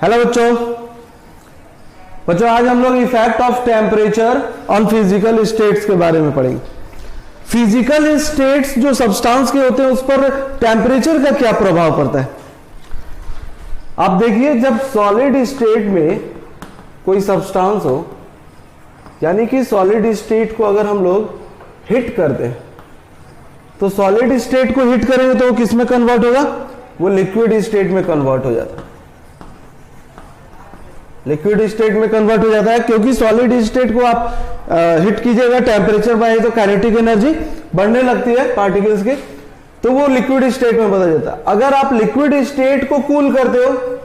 Hello बच्चों आज हम लोग effect of temperature on physical states के बारे में पढ़ेंगे। फिजिकल स्टेट्स जो सब्सटेंस के होते हैं उस पर टेम्परेचर का क्या प्रभाव पड़ता है। आप देखिए, जब सॉलिड स्टेट में कोई सब्सटेंस हो, यानी कि सॉलिड स्टेट को अगर हम लोग हिट करते हैं तो सॉलिड स्टेट को हिट करेंगे तो वो किस में कन्वर्ट होगा, वो लिक्विड स्टेट में कन्वर्ट हो जाता है। लिक्विड स्टेट में कन्वर्ट हो जाता है क्योंकि सॉलिड स्टेट को आप हिट कीजिएगा, टेम्परेचर बढ़े तो काइनेटिक एनर्जी बढ़ने लगती है पार्टिकल्स की, तो वो लिक्विड स्टेट में बदल जाता है। अगर आप लिक्विड स्टेट को कूल करते हो,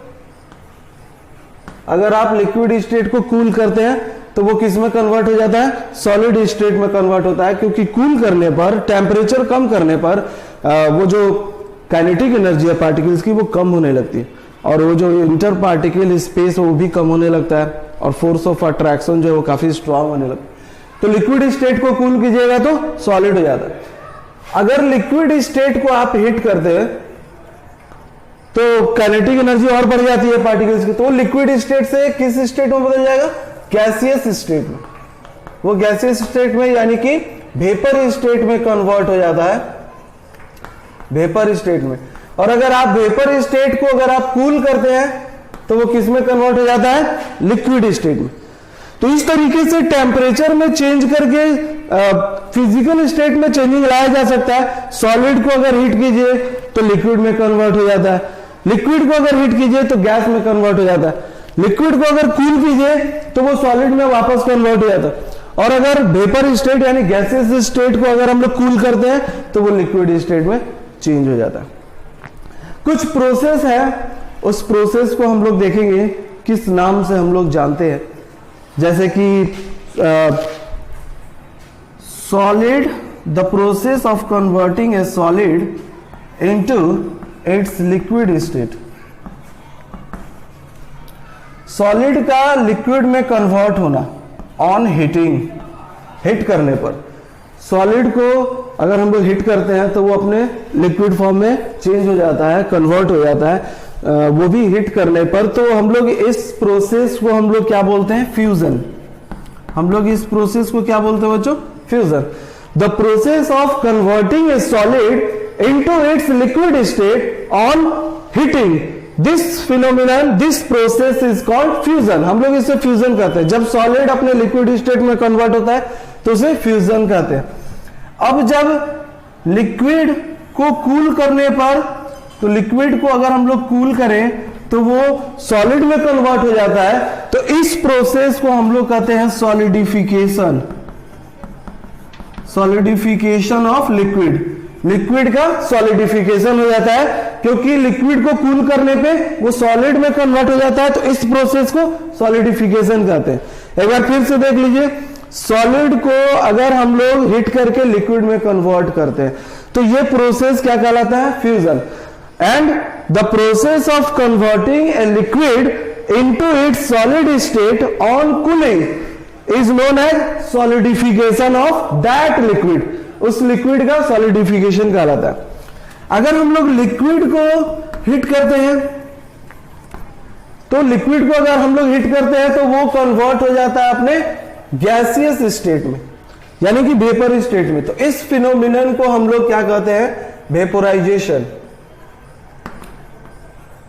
अगर आप लिक्विड स्टेट को कूल करते हैं तो वो किस में कन्वर्ट हो जाता है, सॉलिड स्टेट में कन्वर्ट होता है। क्योंकि कूल करने पर, टेम्परेचर कम करने पर वो जो काइनेटिक एनर्जी है पार्टिकल्स की वो कम होने लगती है और वो जो इंटर पार्टिकल स्पेस वो भी कम होने लगता है और फोर्स ऑफ अट्रैक्शन जो है वो काफी स्ट्रांग होने लगता है। तो लिक्विड स्टेट को कूल कीजिएगा तो सॉलिड हो जाता है। अगर लिक्विड स्टेट को आप हिट करते हैं तो काइनेटिक एनर्जी और बढ़ जाती है पार्टिकल्स की, तो लिक्विड स्टेट से किस स्टेट में बदल जाएगा, गैसियस स्टेट में। वो गैसियस स्टेट में यानी कि वेपर स्टेट में कन्वर्ट हो जाता है, वेपर स्टेट में। और अगर आप वेपर स्टेट को अगर आप कूल करते हैं तो वो किस में कन्वर्ट हो जाता है, लिक्विड स्टेट में। तो इस तरीके से टेम्परेचर में चेंज करके फिजिकल स्टेट में चेंजिंग लाया जा सकता है। सॉलिड को अगर हीट कीजिए तो लिक्विड में कन्वर्ट हो जाता है, लिक्विड को अगर हीट कीजिए तो गैस में कन्वर्ट हो जाता है, लिक्विड को अगर कूल कीजिए तो वो सॉलिड में वापस कन्वर्ट हो जाता है। और अगर वेपर स्टेट यानी गैसियस स्टेट को अगर हम लोग कूल करते हैं तो वो लिक्विड स्टेट में चेंज हो जाता है। कुछ प्रोसेस है, उस प्रोसेस को हम लोग देखेंगे किस नाम से हम लोग जानते हैं। जैसे कि solid, the process of converting A solid into its liquid state. Solid का लिक्विड में कन्वर्ट होना ऑन हीटिंग, हिट करने पर। सॉलिड को अगर हम लोग हिट करते हैं तो वो अपने लिक्विड फॉर्म में चेंज हो जाता है, कन्वर्ट हो जाता है, वो भी हिट करने पर। तो हम लोग इस प्रोसेस को हम लोग क्या बोलते हैं, फ्यूजन। हम लोग इस प्रोसेस को क्या बोलते हैं बच्चों, fusion. The process of converting A solid into its liquid state on heating, this phenomenon, this process is called fusion. हम लोग इसे फ्यूजन कहते हैं। जब सॉलिड अपने लिक्विड स्टेट में कन्वर्ट होता है तो उसे फ्यूजन कहते हैं। अब जब लिक्विड को कूल करने पर, तो लिक्विड को अगर हम लोग कूल करें तो वो सॉलिड में कन्वर्ट हो जाता है, तो इस प्रोसेस को हम लोग कहते हैं solidification. Solidification of liquid, liquid का सॉलिडिफिकेशन हो जाता है क्योंकि लिक्विड को कूल करने पे वो सॉलिड में कन्वर्ट हो जाता है, तो इस प्रोसेस को सॉलिडिफिकेशन कहते हैं। एक बार फिर से देख लीजिए, सॉलिड को अगर हम लोग हिट करके लिक्विड में कन्वर्ट करते हैं तो ये प्रोसेस क्या कहलाता है, fusion. And the process of converting a liquid into its solid state on cooling is known as solidification of that liquid. उस लिक्विड का सॉलिडिफिकेशन कहलाता है। अगर हम लोग लिक्विड को हिट करते हैं तो लिक्विड को अगर हम लोग हिट करते हैं तो वो कन्वर्ट हो जाता है अपने गैसियस स्टेट में, यानी कि वेपर स्टेट में। तो इस फिनोमिनन को हम लोग क्या कहते हैं, वेपोराइजेशन।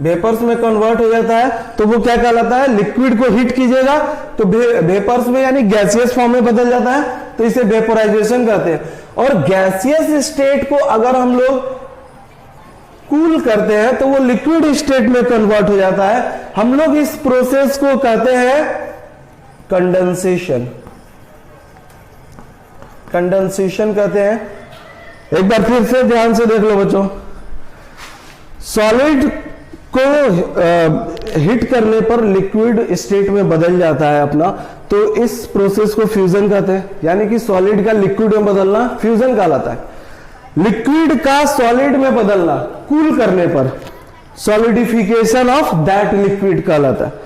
वेपर्स में कन्वर्ट हो जाता है तो वो क्या कहलाता है, लिक्विड को हिट कीजिएगा तो वेपर्स में यानी गैसियस फॉर्म में बदल जाता है, तो इसे वेपोराइजेशन कहते हैं। और गैसियस स्टेट को अगर हम लोग कूल करते हैं तो वो लिक्विड स्टेट में कन्वर्ट हो जाता है। हम लोग इस प्रोसेस को कहते हैं कंडेंसेशन। कंडेंसेशन कहते हैं। एक बार फिर से ध्यान से देख लो बच्चों, सॉलिड को हिट करने पर लिक्विड स्टेट में बदल जाता है अपना, तो इस प्रोसेस को फ्यूजन कहते हैं। यानी कि सॉलिड का लिक्विड में बदलना फ्यूजन कहलाता है। लिक्विड का सॉलिड में बदलना कूल करने पर सॉलिडिफिकेशन ऑफ दैट लिक्विड कहलाता है।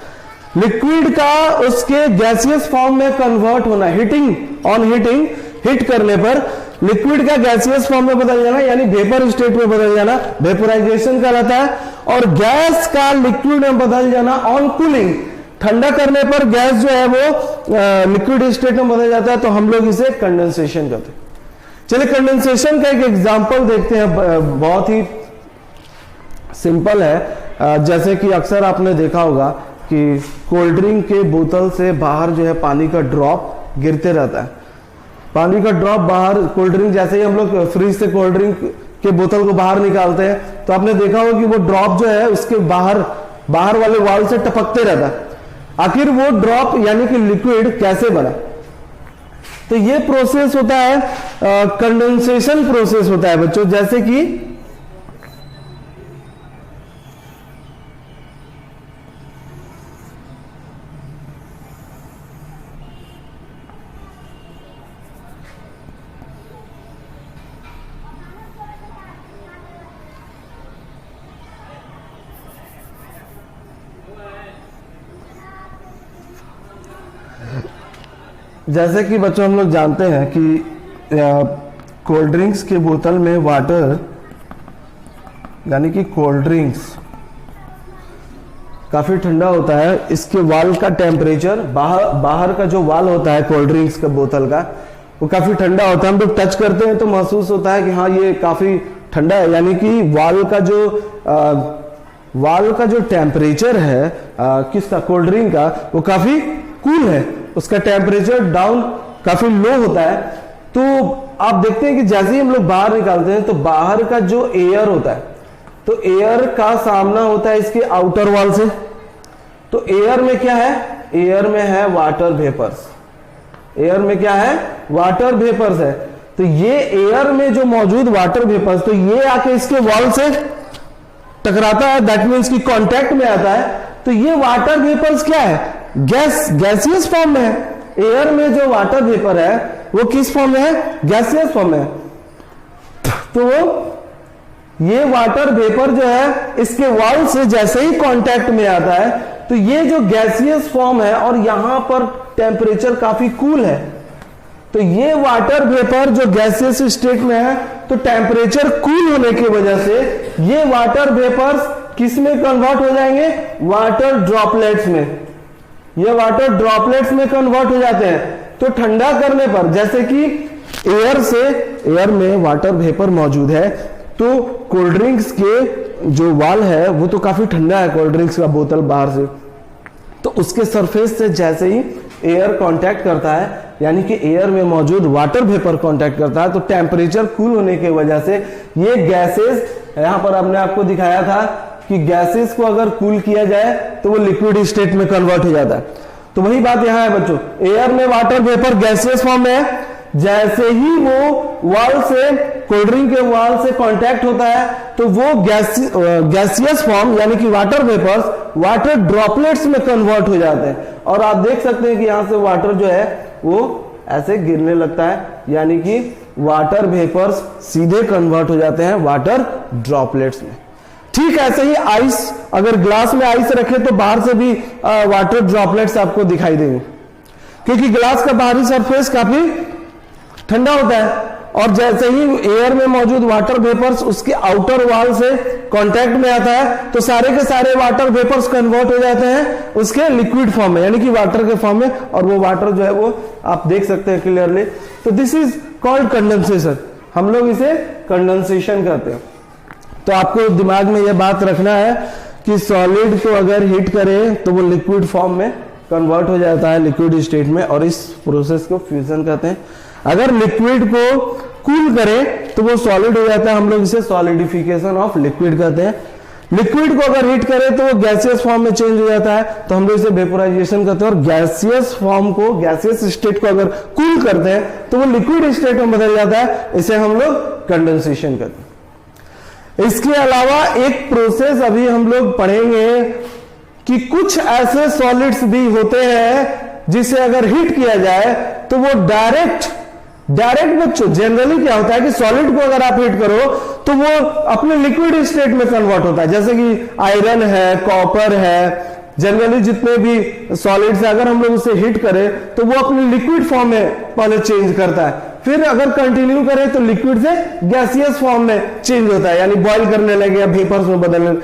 लिक्विड का उसके गैसियस फॉर्म में कन्वर्ट होना, हीटिंग, ऑन हीटिंग हिट करने पर लिक्विड का गैसियस फॉर्म में बदल जाना, यानी वेपर स्टेट में बदल जाना वेपोराइजेशन कहलाता है, और गैस का लिक्विड में बदल जाना ऑन कूलिंग, ठंडा करने पर गैस जो है वो लिक्विड स्टेट में बदल जाता है, तो हम लोग इसे कंडेंसेशन कहते हैं। चलिए कंडेंसेशन का एक एग्जांपल देखते हैं, बहुत ही सिंपल है। जैसे कि अक्सर आपने देखा होगा कि कोल्ड ड्रिंक के बोतल से बाहर जो है पानी का ड्रॉप गिरते रहता है, पानी का ड्रॉप बाहर, कोल्ड ड्रिंक जैसे ही हम लोग फ्रिज से कोल्ड ड्रिंक के बोतल को बाहर निकालते हैं तो आपने देखा होगा कि वो ड्रॉप जो है उसके बाहर वाले वॉल से टपकते रहता है। आखिर वो ड्रॉप यानी कि लिक्विड कैसे बना? तो ये प्रोसेस होता है कंडेंसेशन प्रोसेस होता है बच्चों। जैसे कि बच्चों हम लोग जानते हैं कि कोल्ड ड्रिंक्स के बोतल में वाटर यानी कि कोल्ड ड्रिंक्स काफी ठंडा होता है। इसके वाल का टेम्परेचर, बाहर का जो वाल होता है कोल्ड ड्रिंक्स का बोतल का, वो काफी ठंडा होता है। हम लोग टच करते हैं तो महसूस होता है कि हाँ ये काफी ठंडा है, यानी कि वाल का जो टेम्परेचर है किसका, कोल्ड ड्रिंक का, वो काफी कूल है, उसका टेम्परेचर डाउन काफी लो होता है। तो आप देखते हैं कि जैसे ही हम लोग बाहर निकालते हैं तो बाहर का जो एयर होता है, तो एयर का सामना होता है इसके आउटर वॉल से। तो एयर में क्या है? एयर में है वाटर वेपर्स। एयर में क्या है? वाटर वेपर्स है। तो ये एयर में जो मौजूद वाटर वेपर्स, तो ये आके इसके वॉल से टकराता है, दैट मीन्स की कांटेक्ट में आता है। तो ये वाटर वेपर्स क्या है? गैसियस फॉर्म में है। एयर में जो वाटर वेपर है वो किस फॉर्म में है? गैसियस फॉर्म में है। तो ये वाटर वेपर जो है इसके वॉल से जैसे ही कांटेक्ट में आता है तो ये जो गैसियस फॉर्म है और यहां पर टेम्परेचर काफी कूल है, तो ये वाटर वेपर जो गैसियस स्टेट में है तो टेम्परेचर कूल होने की वजह से ये वाटर वेपर्स किस में कन्वर्ट हो जाएंगे? वाटर ड्रॉपलेट्स में। ये वाटर ड्रॉपलेट्स में कन्वर्ट हो जाते हैं। तो ठंडा करने पर, जैसे कि एयर में वाटर वेपर मौजूद है, तो कोल्ड ड्रिंक्स के जो वाल है वो तो काफी ठंडा है, कोल्ड ड्रिंक्स का बोतल बाहर से, तो उसके सरफेस से जैसे ही एयर कांटेक्ट करता है, यानी कि एयर में मौजूद वाटर वेपर कांटेक्ट करता है, तो टेम्परेचर कूल होने की वजह से ये गैसेस, यहां पर हमने आपको दिखाया था कि गैसेस को अगर कूल किया जाए तो वो लिक्विड स्टेट में कन्वर्ट हो जाता है। तो वही बात यहां है बच्चों, एयर में वाटर वेपर गैसियस फॉर्म में है, जैसे ही वो वॉल से, कोल्ड ड्रिंक के वॉल से कांटेक्ट होता है तो वो गैसियस फॉर्म यानी कि वाटर वेपर्स वाटर ड्रॉपलेट्स में कन्वर्ट हो जाते हैं। और आप देख सकते हैं कि यहां से वाटर जो है वो ऐसे गिरने लगता है, यानी कि वाटर वेपर्स सीधे कन्वर्ट हो जाते हैं वाटर ड्रॉपलेट्स में। ठीक ऐसे ही आइस, अगर ग्लास में आइस रखे तो बाहर से भी वाटर ड्रॉपलेट्स आपको दिखाई देंगे, क्योंकि ग्लास का बाहरी सरफेस काफी ठंडा होता है, और जैसे ही एयर में मौजूद वाटर वेपर्स उसके आउटर वॉल से कांटेक्ट में आता है तो सारे के सारे वाटर वेपर्स कन्वर्ट हो जाते हैं उसके लिक्विड फॉर्म में, यानी कि वाटर के फॉर्म में, और वो वाटर जो है वो आप देख सकते हैं क्लियरली। तो दिस इज कॉल्ड कंडेंसेशन, हम लोग इसे कंडेंसेशन कहते हैं। तो आपको दिमाग में यह बात रखना है कि सॉलिड को अगर हीट करें तो वो लिक्विड फॉर्म में कन्वर्ट हो जाता है, लिक्विड स्टेट में, और इस प्रोसेस को फ्यूजन कहते हैं। अगर लिक्विड को कूल करें तो वो सॉलिड हो जाता है, हम लोग इसे सॉलिडिफिकेशन ऑफ लिक्विड कहते हैं। लिक्विड को अगर हीट करें तो वो गैसियस फॉर्म में चेंज हो जाता है, तो हम लोग इसे वेपोराइजेशन कहते हैं। और गैसियस फॉर्म को, गैसियस स्टेट को अगर कूल करते हैं तो वो लिक्विड स्टेट में बदल जाता है, इसे हम लोग कंडेंसेशन कहते हैं। इसके अलावा एक प्रोसेस अभी हम लोग पढ़ेंगे कि कुछ ऐसे सॉलिड्स भी होते हैं जिसे अगर हीट किया जाए तो वो डायरेक्ट बच्चों, जनरली क्या होता है कि सॉलिड को अगर आप हीट करो तो वो अपने लिक्विड स्टेट में कन्वर्ट होता है, जैसे कि आयरन है, कॉपर है, जनरली जितने भी सॉलिड्स है अगर हम लोग उसे हीट करें तो वो अपने लिक्विड फॉर्म में पहले चेंज करता है, फिर अगर कंटिन्यू करें तो लिक्विड से गैसियस फॉर्म में चेंज होता है, यानी बॉयल करने लगे या वेपर्स में बदलने,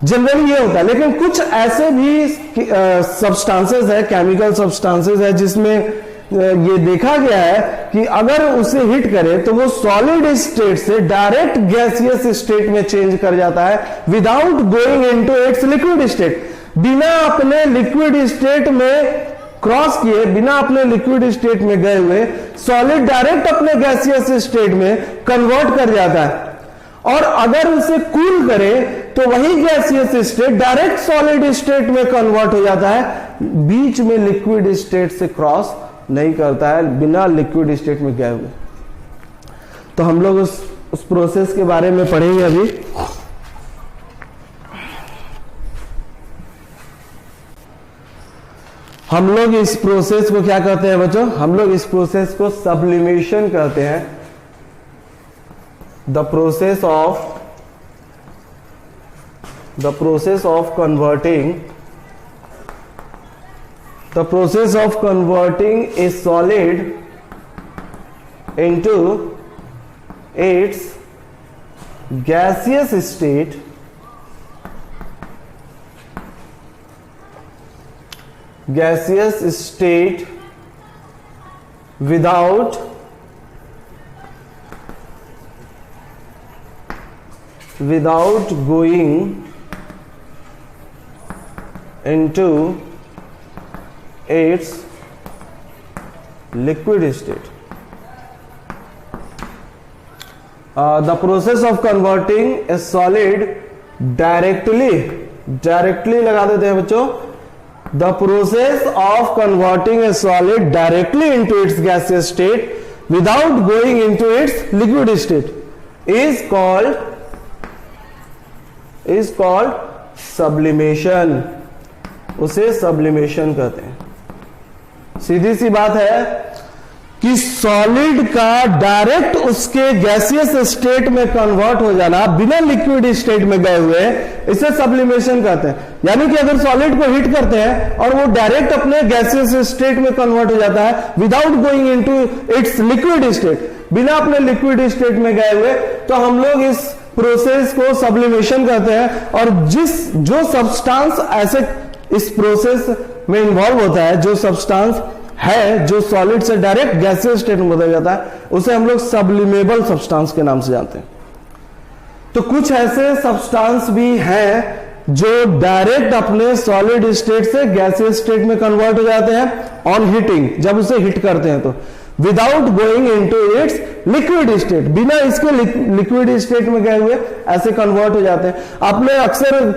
जनरली ये होता है। लेकिन कुछ ऐसे भी सब्सटेंसेस है, केमिकल सब्सटेंसेस है, जिसमें ये देखा गया है कि अगर उसे हिट करें तो वो सॉलिड स्टेट से डायरेक्ट गैसियस स्टेट में चेंज कर जाता है without going into its liquid state. बिना अपने लिक्विड स्टेट में क्रॉस किए, बिना अपने लिक्विड स्टेट में गए हुए सॉलिड डायरेक्ट अपने गैसियस स्टेट में कन्वर्ट कर जाता है। और अगर उसे कूल करे तो वही gaseous state direct solid state में कन्वर्ट हो जाता है, बीच में लिक्विड स्टेट से क्रॉस नहीं करता है, बिना लिक्विड स्टेट में गए हुए। तो हम लोग उस प्रोसेस के बारे में पढ़ेंगे अभी। हम लोग इस प्रोसेस को क्या कहते हैं बच्चों? हम लोग इस प्रोसेस को सब्लिमेशन कहते हैं। The process of converting a solid into its gaseous state without going into its liquid state. The process of converting a solid directly लगा देते हैं बच्चों। The process of converting a solid directly into its gaseous state without going into its liquid state is called sublimation। उसे sublimation कहते हैं। सीधी सी बात है कि सॉलिड का डायरेक्ट उसके गैसियस स्टेट में कन्वर्ट हो जाना बिना लिक्विड स्टेट में गए हुए, इसे सब्लिमेशन कहते हैं। यानी कि अगर सॉलिड को हिट करते हैं और वो डायरेक्ट अपने गैसियस स्टेट में कन्वर्ट हो जाता है without going into its liquid state, बिना अपने लिक्विड स्टेट में गए हुए, तो हम लोग इस प्रोसेस को सब्लिमेशन कहते हैं। और जो सब्सटेंस ऐसे इस प्रोसेस में इन्वॉल्व होता है, जो सब्सटेंस है जो सॉलिड से डायरेक्ट गैसियस स्टेट में बदल जाता है, उसे हम लोग सब्लिमेबल सब्सटेंस के नाम से जानते हैं। तो कुछ ऐसे सब्सटेंस भी हैं जो डायरेक्ट अपने सॉलिड स्टेट से गैसियस स्टेट में कन्वर्ट हो जाते हैं ऑन हीटिंग, जब उसे हिट करते हैं तो, without going into its liquid state, बिना इसके लिक्विड स्टेट में गए हुए ऐसे कन्वर्ट हो जाते हैं। आपने अक्सर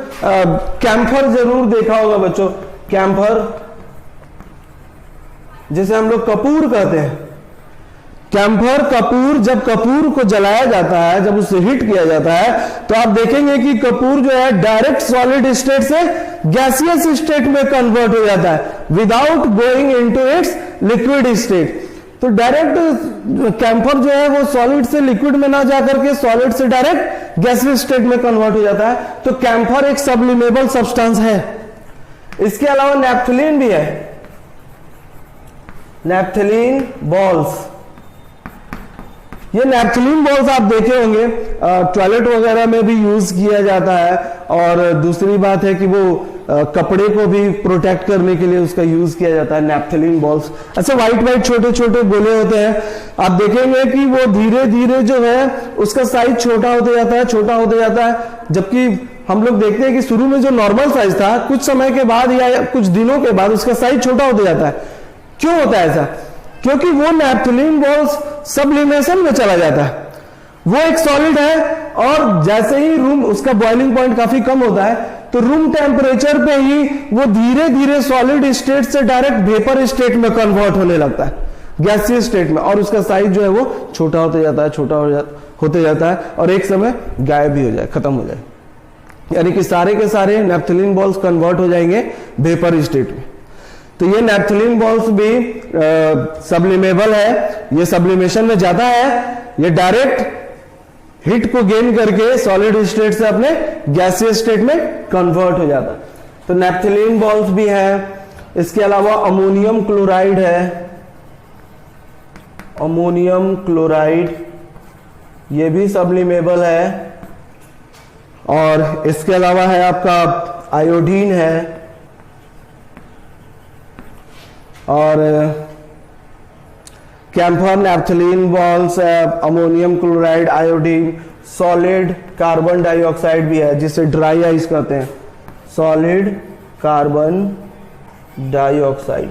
कैम्फर जरूर देखा होगा बच्चों, कैम्फर जिसे हम लोग कपूर कहते हैं। कैम्फर कपूर, जब कपूर को जलाया जाता है, जब उसे हिट किया जाता है, तो आप देखेंगे कि कपूर जो है डायरेक्ट सॉलिड स्टेट से गैसियस स्टेट में कन्वर्ट हो जाता है without going into its liquid state. तो डायरेक्ट कैम्फर जो है वो सॉलिड से लिक्विड में ना जाकर के सॉलिड से डायरेक्ट गैसियस स्टेट में कन्वर्ट हो जाता है। तो कैम्फर एक सब्लिमेबल सब्सटेंस है। इसके अलावा नैप्थलीन भी है, नैप्थलीन बॉल्स। ये नैप्थलीन बॉल्स आप देखे होंगे, टॉयलेट वगैरह में भी यूज किया जाता है। और दूसरी बात है कि वो कपड़े को भी प्रोटेक्ट करने के लिए उसका यूज किया जाता है, नैप्थलीन बॉल्स। ऐसे व्हाइट छोटे छोटे गोले होते हैं, आप देखेंगे कि वो धीरे धीरे जो है उसका साइज छोटा होते जाता है, जबकि हम लोग देखते हैं कि शुरू में जो नॉर्मल साइज था, कुछ समय के बाद या कुछ दिनों के बाद उसका साइज छोटा होते जाता है। क्यों होता है ऐसा? क्योंकि वो नैप्थलीन बॉल्स सब्लिमेशन में चला जाता है। वो एक सॉलिड है और जैसे ही रूम, उसका बॉइलिंग पॉइंट काफी कम होता है, तो रूम टेम्परेचर पे ही वो धीरे धीरे सॉलिड स्टेट से डायरेक्ट वेपर स्टेट में कन्वर्ट होने लगता है, गैसियस स्टेट में, और उसका साइज जो है वो छोटा होते जाता है और एक समय गायब भी हो जाए, खत्म हो जाए। यानी कि सारे के सारे नैप्थलीन बॉल्स कन्वर्ट हो जाएंगे वेपर स्टेट में। तो ये नैप्थलीन बॉल्स भी सब्लिमेबल है, ये सब्लिमेशन में जाता है, ये डायरेक्ट हिट को गेन करके सॉलिड स्टेट से अपने गैसियस स्टेट में कन्वर्ट हो जाता है। तो नैप्थलीन बॉल्स भी है। इसके अलावा अमोनियम क्लोराइड है, अमोनियम क्लोराइड, ये भी सब्लिमेबल है। और इसके अलावा है आपका आयोडीन है, और कैम्फर नैप्थलीन बॉल्स है, ammonium chloride, iodine, solid carbon dioxide भी है जिसे ड्राई आइस कहते हैं, सॉलिड कार्बन डाइऑक्साइड।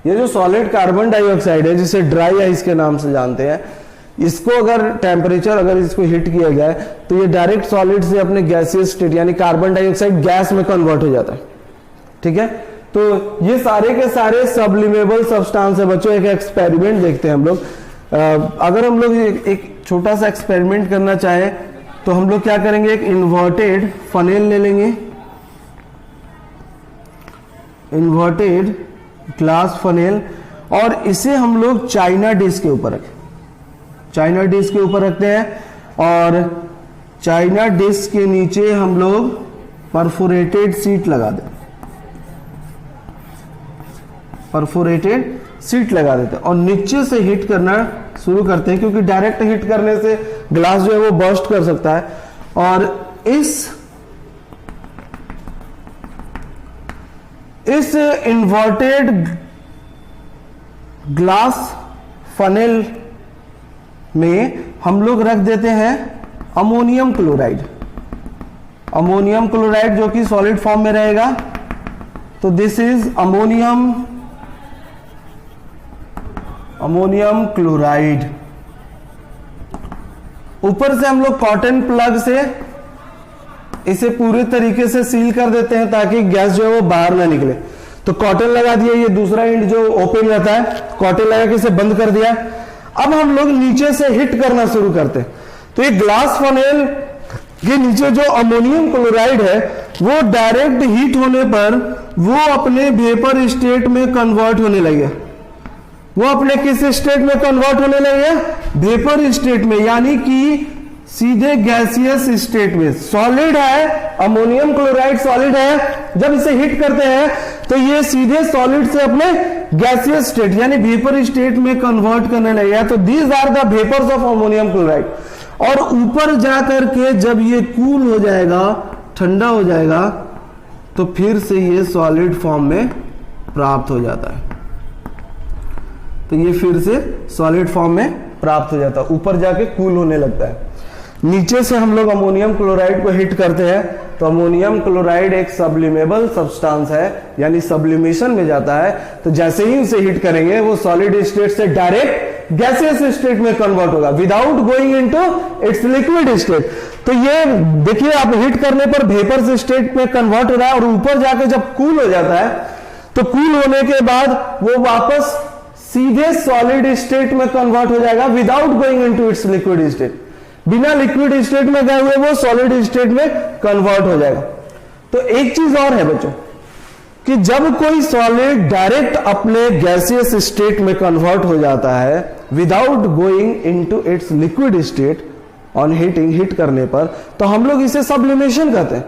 ये जो सॉलिड कार्बन डाइऑक्साइड है जिसे ड्राई आइस के नाम से जानते हैं, इसको अगर टेम्परेचर अगर इसको हिट किया जाए तो ये डायरेक्ट सॉलिड से अपने गैसियस स्टेट यानी कार्बन डाइऑक्साइड गैस में कन्वर्ट हो जाता है। ठीक है, तो ये सारे के सारे सब्लिमेबल सब्सटेंस है बच्चों। एक एक्सपेरिमेंट देखते हैं हम लोग। अगर हम लोग एक छोटा सा एक्सपेरिमेंट करना चाहें तो हम लोग क्या करेंगे, एक इन्वर्टेड फनेल ले लेंगे, इन्वर्टेड ग्लास फनेल, और इसे हम लोग चाइना डिश के ऊपर रखें, चाइना डिश के ऊपर रखते हैं, और चाइना डिश के नीचे हम लोग परफोरेटेड सीट लगा दें, परफोरेटेड सीट लगा देते हैं और नीचे से हिट करना शुरू करते हैं, क्योंकि डायरेक्ट हिट करने से ग्लास जो है वो बर्स्ट कर सकता है। और इस इन्वर्टेड ग्लास फनेल में हम लोग रख देते हैं अमोनियम क्लोराइड, अमोनियम क्लोराइड जो कि सॉलिड फॉर्म में रहेगा। तो दिस इज अमोनियम क्लोराइड। ऊपर से हम लोग कॉटन प्लग से इसे पूरे तरीके से सील कर देते हैं ताकि गैस जो है वो बाहर ना निकले। तो कॉटन लगा दिया, ये दूसरा एंड जो ओपन रहता है, कॉटन लगा के इसे बंद कर दिया। अब हम लोग नीचे से हिट करना शुरू करते हैं। तो ये ग्लास फनेल के नीचे जो अमोनियम क्लोराइड है वो डायरेक्ट हीट होने पर वो अपने वेपर स्टेट में कन्वर्ट होने लगे। वो अपने किस स्टेट में कन्वर्ट होने लगे, वेपर स्टेट में, यानी कि सीधे गैसियस स्टेट में। सॉलिड है, अमोनियम क्लोराइड सॉलिड है, जब इसे हिट करते हैं तो ये सीधे सॉलिड से अपने गैसियस स्टेट यानी वेपर स्टेट में कन्वर्ट करने लगेगा। तो these are the vapours of ammonium chloride. और ऊपर जाकर के जब ये कूल हो जाएगा, ठंडा हो जाएगा, तो फिर से ये सॉलिड फॉर्म में प्राप्त हो जाता है। तो ये फिर से सॉलिड फॉर्म में प्राप्त हो जाता है, ऊपर जाके कूल होने लगता है। नीचे से हम लोग अमोनियम क्लोराइड को हिट करते हैं तो अमोनियम क्लोराइड एक सब्लिमेबल सब्सटेंस है, यानी सब्लिमेशन में जाता है। तो जैसे ही उसे हिट करेंगे वो सॉलिड स्टेट से डायरेक्ट गैसियस स्टेट में कन्वर्ट होगा without going into its liquid state. तो ये देखिए, आप हिट करने पर वेपर स्टेट में कन्वर्ट हो रहा है और ऊपर जाके जब कूल हो जाता है तो कूल होने के बाद वो वापस सीधे सॉलिड स्टेट में कन्वर्ट हो जाएगा without going into its liquid state. बिना लिक्विड स्टेट में गए हुए वो सॉलिड स्टेट में कन्वर्ट हो जाएगा। तो एक चीज और है बच्चों कि जब कोई सॉलिड डायरेक्ट अपने गैसियस स्टेट में कन्वर्ट हो जाता है without going into its liquid state on heating, hit करने पर, तो हम लोग इसे सब्लिमेशन कहते हैं।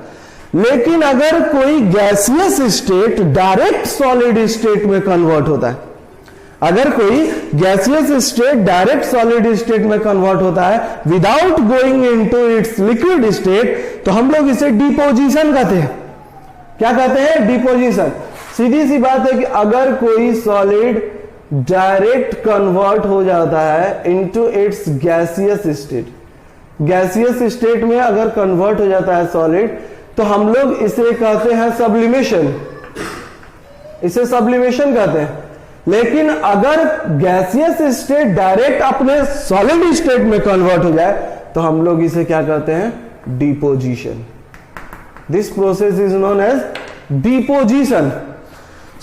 लेकिन अगर कोई gaseous state direct solid state में कन्वर्ट होता है, अगर कोई gaseous state direct solid state में कन्वर्ट होता है without going into its liquid state, तो हम लोग इसे डिपोजिशन कहते हैं। क्या कहते हैं? डिपोजिशन। सीधी सी बात है कि अगर कोई सॉलिड डायरेक्ट कन्वर्ट हो जाता है into its gaseous state, gaseous state में अगर कन्वर्ट हो जाता है सॉलिड, तो हम लोग इसे कहते हैं सब्लिमेशन, इसे सब्लिमेशन कहते हैं। लेकिन अगर गैसियस स्टेट डायरेक्ट अपने सॉलिड स्टेट में कन्वर्ट हो जाए तो हम लोग इसे क्या कहते हैं? Deposition. This process is known as deposition.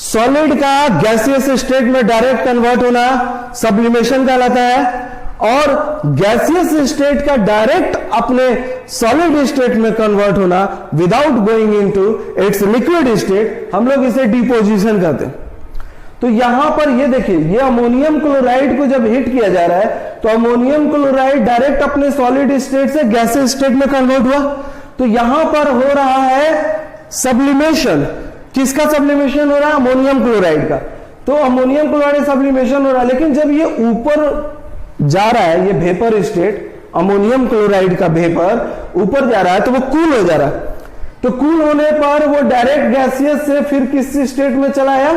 Solid का गैसियस स्टेट में डायरेक्ट कन्वर्ट होना सब्लिमेशन कहलाता है, और गैसियस स्टेट का डायरेक्ट अपने सॉलिड स्टेट में कन्वर्ट होना without going into its liquid state, हम लोग इसे डिपोजिशन कहते हैं। तो यहां पर ये देखिए, ये अमोनियम क्लोराइड को जब हिट किया जा रहा है तो अमोनियम क्लोराइड डायरेक्ट अपने सॉलिड स्टेट से गैसियस स्टेट में कन्वर्ट हुआ। तो यहां पर हो रहा है सब्लिमेशन। किसका सब्लिमेशन हो रहा है? अमोनियम क्लोराइड का। तो अमोनियम क्लोराइड सब्लिमेशन हो रहा है, लेकिन जब ये ऊपर जा रहा है, ये वेपर स्टेट, अमोनियम क्लोराइड का वेपर ऊपर जा रहा है तो वो कूल हो जा रहा है। तो कूल होने पर वो डायरेक्ट गैसियस से फिर किस स्टेट में चला आया,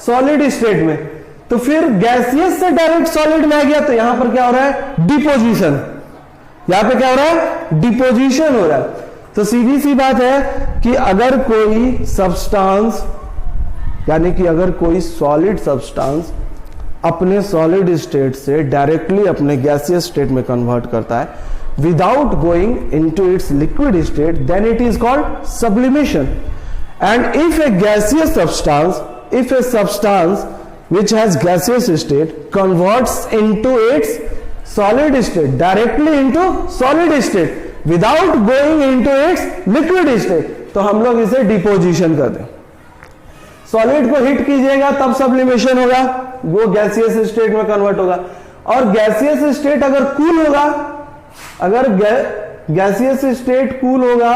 सॉलिड स्टेट में। तो फिर गैसियस से डायरेक्ट सॉलिड में आ गया, तो यहां पर क्या हो रहा है, डिपोजिशन। यहां पे क्या हो रहा है, डिपोजिशन हो रहा है। तो सीधी सी बात है कि अगर कोई सब्सटेंस, यानी कि अगर कोई सॉलिड सब्सटेंस अपने सॉलिड स्टेट से डायरेक्टली अपने गैसियस स्टेट में कन्वर्ट करता है without going into its liquid state, then it is called sublimation. And if a gaseous substance, if a substance which has gaseous state converts into its solid state, directly into solid state without going into its liquid state, तो हम लोग इसे deposition करते हैं। Solid को hit कीजिएगा तब sublimation होगा, वो गैसियस स्टेट में कन्वर्ट होगा। और गैसियस स्टेट अगर कूल होगा, अगर गैसियस स्टेट कूल होगा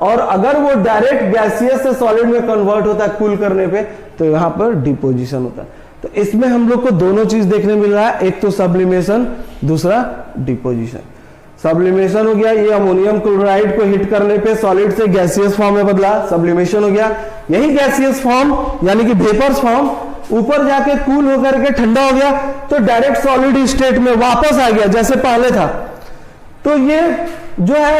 और अगर वो डायरेक्ट गैसियस से सॉलिड में कन्वर्ट होता है कूल करने पे, तो यहां पर डिपोजिशन होता है। तो इसमें हम लोग को दोनों चीज देखने मिल रहा है, एक तो सब्लिमेशन, दूसरा डिपोजिशन। सब्लिमेशन हो गया, ये अमोनियम क्लोराइड को हिट करने पे सॉलिड से गैसियस फॉर्म में बदला, सब्लिमेशन हो गया। यही गैसियस फॉर्म यानी कि वेपर्स फॉर्म ऊपर जाके कूल होकर के ठंडा हो गया, तो डायरेक्ट सॉलिड स्टेट में वापस आ गया जैसे पहले था। तो ये जो है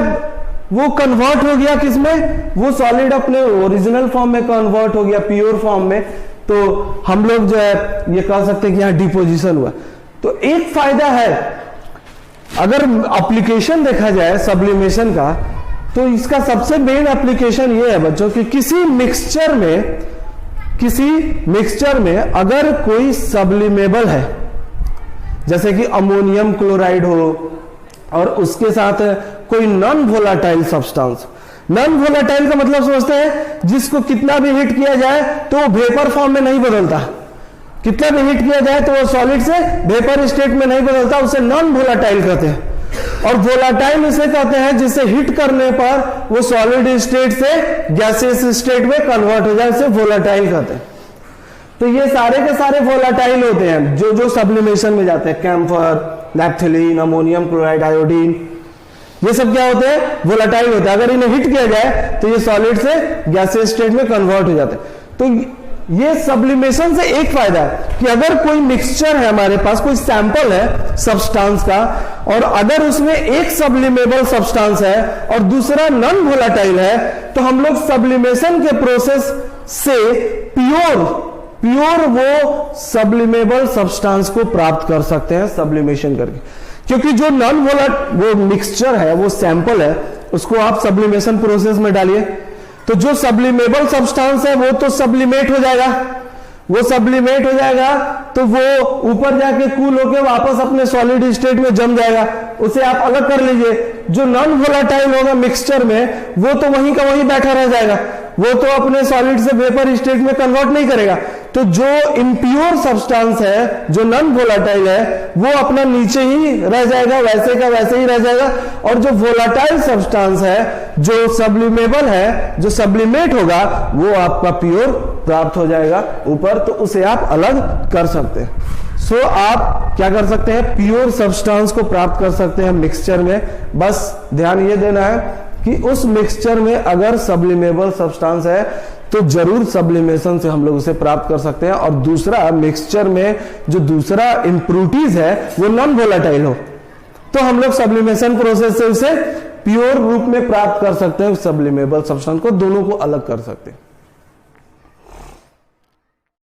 वो कन्वर्ट हो गया किसमें, वो सॉलिड अपने ओरिजिनल फॉर्म में कन्वर्ट हो गया, प्योर फॉर्म में। तो हम लोग जो है ये कह सकते हैं कि यहां डिपोजिशन हुआ। तो एक फायदा है, अगर एप्लीकेशन देखा जाए सब्लिमेशन का, तो इसका सबसे मेन एप्लीकेशन ये है बच्चों कि किसी मिक्सचर में अगर कोई सब्लिमेबल है, जैसे कि अमोनियम क्लोराइड हो और उसके साथ कोई non volatile substance. Non volatile का मतलब समझते हैं, जिसको कितना भी हिट किया जाए तो वो वेपर फॉर्म में नहीं बदलता, कितना भी हिट किया जाए तो वो सॉलिड से वेपर स्टेट में नहीं बदलता, उसे नॉन वोलाटाइल कहते हैं। और वोलाटाइल उसे कहते हैं जिसे हिट करने पर वो सॉलिड स्टेट से गैसियस स्टेट में कन्वर्ट हो जाए, उसे वोलाटाइल कहते हैं। तो ये सारे के सारे वोलाटाइल होते हैं जो सब्लिमेशन में जाते हैं, camphor, naphthalene, ammonium chloride, iodine, ये सब क्या होते हैं, वोलाटाइल होते हैं। अगर इन्हें हिट किया जाए तो ये सॉलिड से गैसियस स्टेट में कन्वर्ट हो जाते हैं। तो ये सब्लिमेशन से एक फायदा है कि अगर कोई मिक्सचर है, हमारे पास कोई सैंपल है सब्सटेंस का, और अगर उसमें एक सब्लिमेबल सब्सटेंस है और दूसरा नॉन वोलाटाइल है, तो हम लोग सब्लिमेशन के प्रोसेस से प्योर वो सब्लिमेबल सब्सटेंस को प्राप्त कर सकते हैं सब्लिमेशन करके। क्योंकि जो नॉन वो मिक्सचर है, वो सैंपल है, उसको आप सब्लिमेशन प्रोसेस में डालिए तो जो सब्लिमेबल सब्सटेंस है वो तो सब्लिमेट हो जाएगा, वो सब्लिमेट हो जाएगा तो वो ऊपर जाके कूल होके वापस अपने सॉलिड स्टेट में जम जाएगा, उसे आप अलग कर लीजिए। जो नॉन वोलाटाइल होगा मिक्सचर में, वो तो वहीं का वहीं बैठा रह जाएगा, वो तो अपने सॉलिड से वेपर स्टेट में कन्वर्ट नहीं करेगा। तो जो इम्प्योर सब्सटेंस है, जो नॉन वोलाटाइल है, वो अपना नीचे ही रह जाएगा, वैसे का वैसे ही रह जाएगा। और जो वोलाटाइल सब्सटेंस है, जो सब्लिमेबल है, जो सब्लिमेट होगा, वो आपका प्योर प्राप्त हो जाएगा ऊपर, तो उसे आप अलग कर सकते हैं। सो आप क्या कर सकते हैं, प्योर सब्सटेंस को प्राप्त कर सकते हैं मिक्सचर में। बस ध्यान ये देना है कि उस मिक्सचर में अगर सब्लिमेबल सब्सटेंस है तो जरूर सब्लिमेशन से हम लोग उसे प्राप्त कर सकते हैं। और दूसरा, मिक्सचर में जो दूसरा इंप्रूरिटीज है वो नॉन वोलाटाइल हो, तो हम लोग सब्लिमेशन प्रोसेस से उसे प्योर रूप में प्राप्त कर सकते हैं, सब्लिमेबल सब्सटेंस को, दोनों को अलग कर सकते हैं।